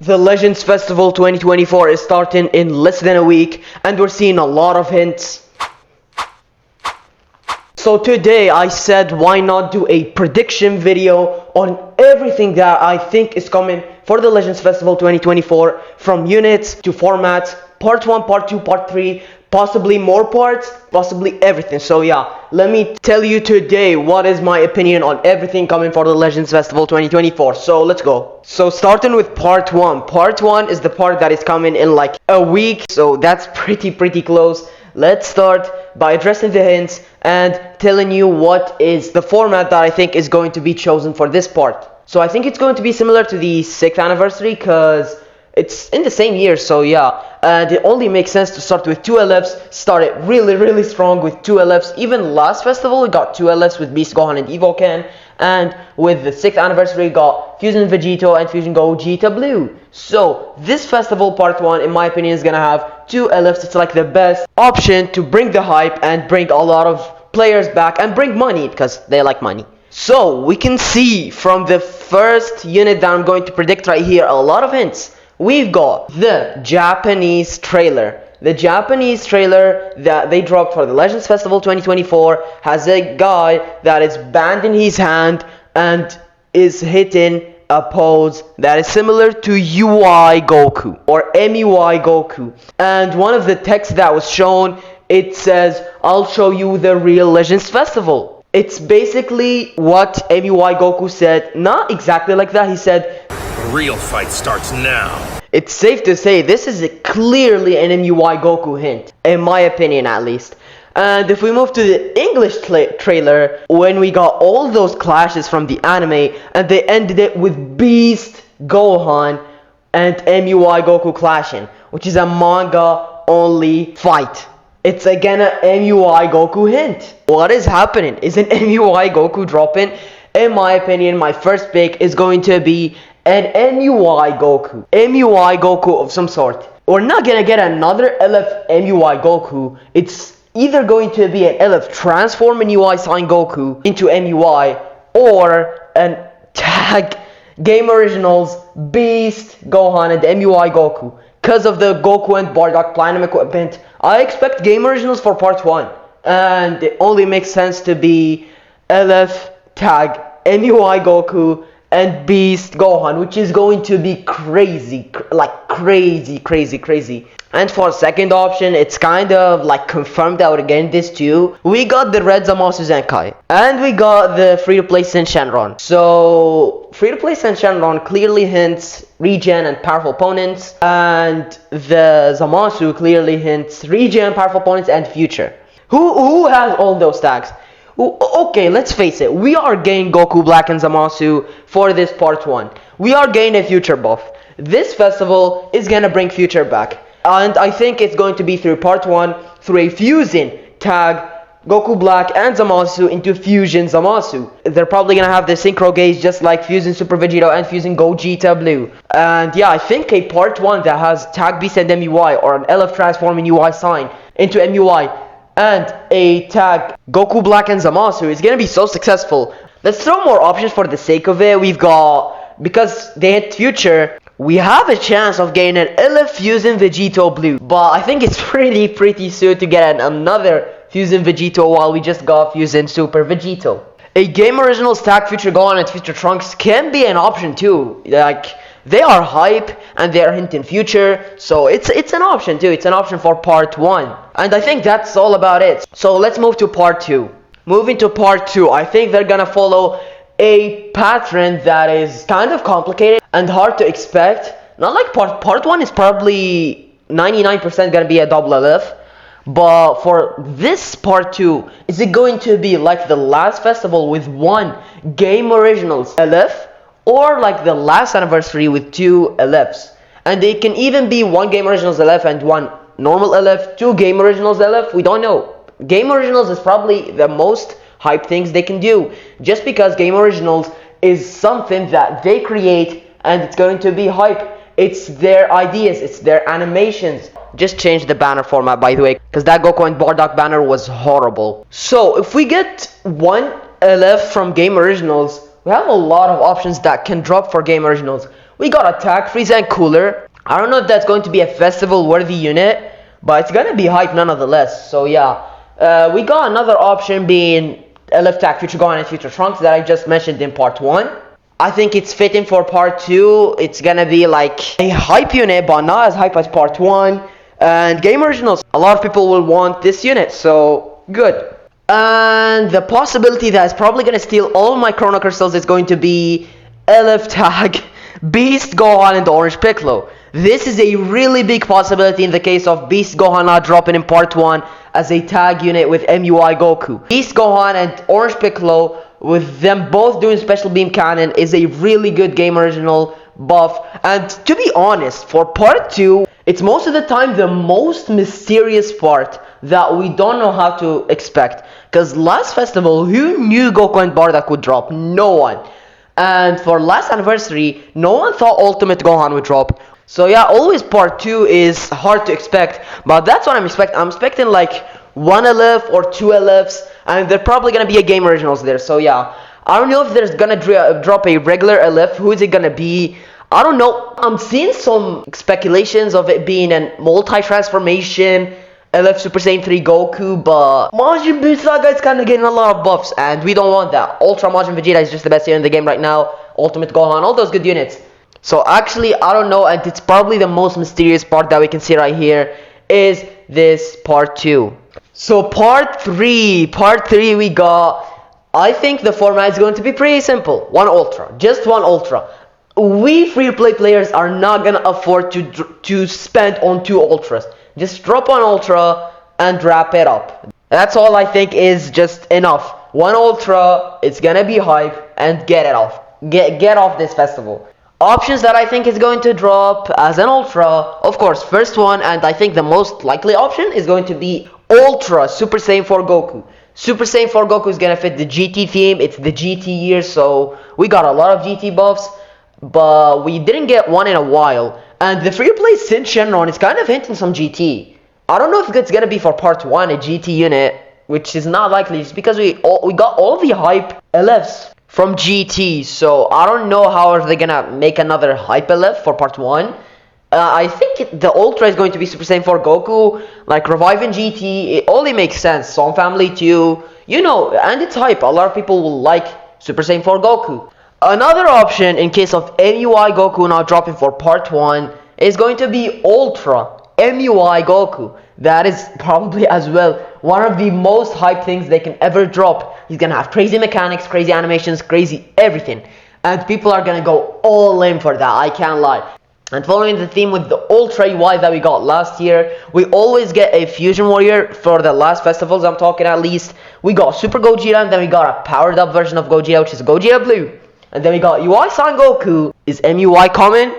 The Legends Festival 2024 is starting in less than a week, and we're seeing a lot of hints. So today I said why not do a prediction video on everything that I think is coming for the Legends Festival 2024, from units to formats, part 1, part 2, part 3, possibly more parts, possibly everything. So yeah, let me tell you today what is my opinion on everything coming for the Legends Festival 2024. So let's go. So starting with part 1. Part 1 is the part that is coming in like a week, so that's pretty close. Let's start by addressing the hints and telling you what is the format that I think is going to be chosen for this part. So I think it's going to be similar to the 6th anniversary because it's in the same year, so yeah. And it only makes sense to start with 2 LFs, start it really strong with 2 LFs. Even last festival we got 2 LFs with Beast Gohan and Evoken, and with the 6th anniversary we got Fusion Vegito and Fusion Gogeta Blue. So this festival part 1 in my opinion is gonna have 2 LFs. It's like the best option to bring the hype and bring a lot of players back and bring money because they like money. So we can see from the first unit that I'm going to predict right here a lot of hints. We've got the Japanese trailer. The Japanese trailer that they dropped for the Legends Festival 2024 has a guy that is banding his hand and is hitting a pose that is similar to UI Goku or MUI Goku. And one of the texts that was shown, it says, "I'll show you the real Legends Festival." It's basically what MUI Goku said. Not exactly like that. He said, "The real fight starts now." It's safe to say this is clearly an MUI Goku hint, in my opinion at least. And if we move to the English trailer, when we got all those clashes from the anime, and they ended it with Beast Gohan and MUI Goku clashing, which is a manga only fight. It's again a MUI Goku hint. What is happening? Isn't MUI Goku dropping? In my opinion, my first pick is going to be an MUI Goku. MUI Goku of some sort. We're not gonna get another LF MUI Goku. It's either going to be an LF Transform MUI Sign Goku into MUI, or an tag Game Originals Beast Gohan and MUI Goku. Because of the Goku and Bardock Platinum equipment, I expect Game Originals for part 1. And it only makes sense to be LF tag MUI Goku and Beast Gohan, which is going to be crazy, like crazy. And for second option, it's kind of like confirmed that we're getting this too. We got the Red Zamasu Zenkai, and we got the free-to-play Sen Shenron. So free-to-play Sen Shenron clearly hints regen and powerful opponents, and the Zamasu clearly hints regen, powerful opponents, and future. Who has all those tags? Okay, let's face it, we are getting Goku Black and Zamasu for this part 1. We are getting a future buff. This festival is gonna bring future back. And I think it's going to be through part 1, through a fusion tag Goku Black and Zamasu into Fusion Zamasu. They're probably gonna have the synchro gauge just like Fusion Super Vegito and Fusion Gogeta Blue. And yeah, I think a part 1 that has tag Beast and MUI, or an LF Transform and UI sign into MUI, and a tag Goku Black and Zamasu is gonna be so successful. Let's throw more options for the sake of it. We've got, because they hit future, we have a chance of getting an LF Fusion Vegito Blue. But I think it's pretty soon to get another Fusion Vegito while we just got Fusion Super Vegito. A Game Originals tag Future Gohan and Future Trunks can be an option too. Like, they are hype and they are hinting future, so it's an option too. It's an option for part 1. And I think that's all about it. So let's move to part 2. Moving to part 2, I think they're gonna follow a pattern that is kind of complicated and hard to expect. Not like part 1 is probably 99% gonna be a double LF. But for this part 2, is it going to be like the last festival with 1 Game Originals LF? Or like the last anniversary with 2 LFs? And they can even be 1 Game Originals LF and 1 normal LF, 2 Game Originals LF, we don't know. Game Originals is probably the most hype things they can do, just because Game Originals is something that they create and it's going to be hype. It's their ideas, it's their animations. Just change the banner format, by the way, because that Goku and Bardock banner was horrible. So if we get 1 LF from Game Originals, we have a lot of options that can drop for Game Originals. We got Attack, Frieza, and Cooler. I don't know if that's going to be a festival-worthy unit, but it's gonna be hype nonetheless. So yeah, we got another option being LF-Tac, Future Gohan, and Future Trunks that I just mentioned in part 1. I think it's fitting for part 2. It's gonna be like a hype unit, but not as hype as part 1. And Game Originals, a lot of people will want this unit, so good. And the possibility that's probably gonna steal all my Chrono Crystals is going to be LF-Tag, Beast Gohan, and Orange Piccolo. This is a really big possibility in the case of Beast Gohan not dropping in part 1 as a tag unit with MUI Goku. Beast Gohan and Orange Piccolo, with them both doing Special Beam Cannon, is a really good Game Original buff. And to be honest, for part 2, it's most of the time the most mysterious part that we don't know how to expect. Because last festival, who knew Goku and Bardock would drop? No one. And for last anniversary, no one thought Ultimate Gohan would drop. So yeah, always part 2 is hard to expect, but that's what I'm expecting. I'm expecting like 1 LF or 2 LFs, and they're probably gonna be a Game Originals there. So yeah, I don't know if there's gonna drop a regular LF. Who is it gonna be? I don't know. I'm seeing some speculations of it being a multi-transformation LF Super Saiyan 3 Goku, but Majin Buu Saga is kind of getting a lot of buffs, and we don't want that. Ultra Majin Vegeta is just the best unit in the game right now. Ultimate Gohan, all those good units. So actually, I don't know, and it's probably the most mysterious part that we can see right here is this part 2. So part 3 we got, I think the format is going to be pretty simple. 1 Ultra, just 1 Ultra. We free-to-play players are not gonna afford to spend on 2 Ultras. Just drop 1 Ultra and wrap it up. That's all I think is just enough. 1 Ultra, it's gonna be hype, and get it off. Get off this festival. Options that I think is going to drop as an Ultra, of course, first one, and I think the most likely option is going to be Ultra Super Saiyan 4 Goku. Super Saiyan 4 Goku is going to fit the GT theme. It's the GT year, so we got a lot of GT buffs, but we didn't get one in a while. And the free-to-play Sin Shenron is kind of hinting some GT. I don't know if it's going to be for part 1, a GT unit, which is not likely, just because we got all the hype LFs from GT, so I don't know how are they gonna make another hype LF for part 1. I think the Ultra is going to be Super Saiyan 4 Goku, like reviving GT. It only makes sense. Song Family 2, you know, and it's hype. A lot of people will like Super Saiyan 4 Goku. Another option in case of MUI Goku not dropping for part 1 is going to be Ultra MUI Goku. That is probably as well one of the most hyped things they can ever drop. He's gonna have crazy mechanics, crazy animations, crazy everything. And people are gonna go all in for that, I can't lie. And following the theme with the Ultra UI that we got last year, we always get a Fusion Warrior for the last festivals, I'm talking at least. We got Super Gogeta, and then we got a powered up version of Gogeta, which is Gogeta Blue. And then we got UI Son Goku. Is MUI coming?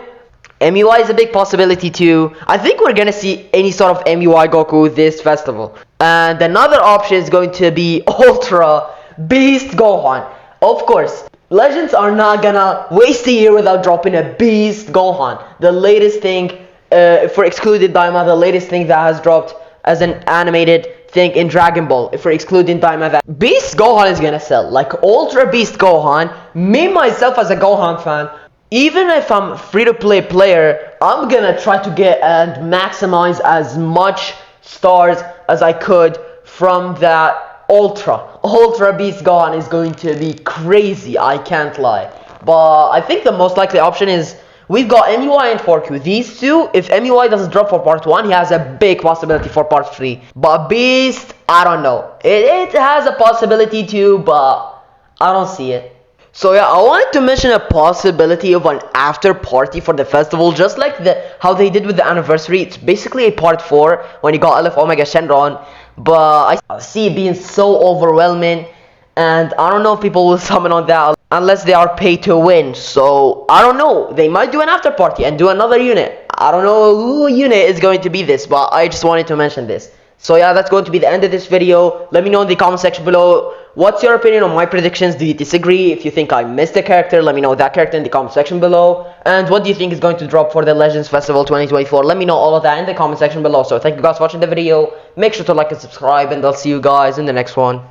MUI is a big possibility too. I think we're gonna see any sort of MUI Goku this festival. And another option is going to be Ultra Beast Gohan. Of course, Legends are not gonna waste a year without dropping a Beast Gohan. The latest thing, for excluded Daima, the latest thing that has dropped as an animated thing in Dragon Ball. If we're excluding Daima, that Beast Gohan is gonna sell. Like Ultra Beast Gohan, me myself as a Gohan fan, even if I'm a free-to-play player, I'm gonna try to get and maximize as much stars as I could from that Ultra Beast Gohan is going to be crazy, I can't lie. But I think the most likely option is we've got MUI and 4Q. These two, if MUI doesn't drop for part 1, he has a big possibility for part 3. But Beast, I don't know. It has a possibility too, but I don't see it. So yeah, I wanted to mention a possibility of an after party for the festival, just like how they did with the anniversary. It's basically a part 4 when you got LF Omega Shenron, but I see it being so overwhelming, and I don't know if people will summon on that unless they are paid to win. So I don't know, they might do an after party and do another unit. I don't know who unit is going to be this, but I just wanted to mention this. So yeah, that's going to be the end of this video. Let me know in the comment section below, what's your opinion on my predictions? Do you disagree? If you think I missed a character, let me know that character in the comment section below. And what do you think is going to drop for the Legends Festival 2024? Let me know all of that in the comment section below. So thank you guys for watching the video. Make sure to like and subscribe, and I'll see you guys in the next one.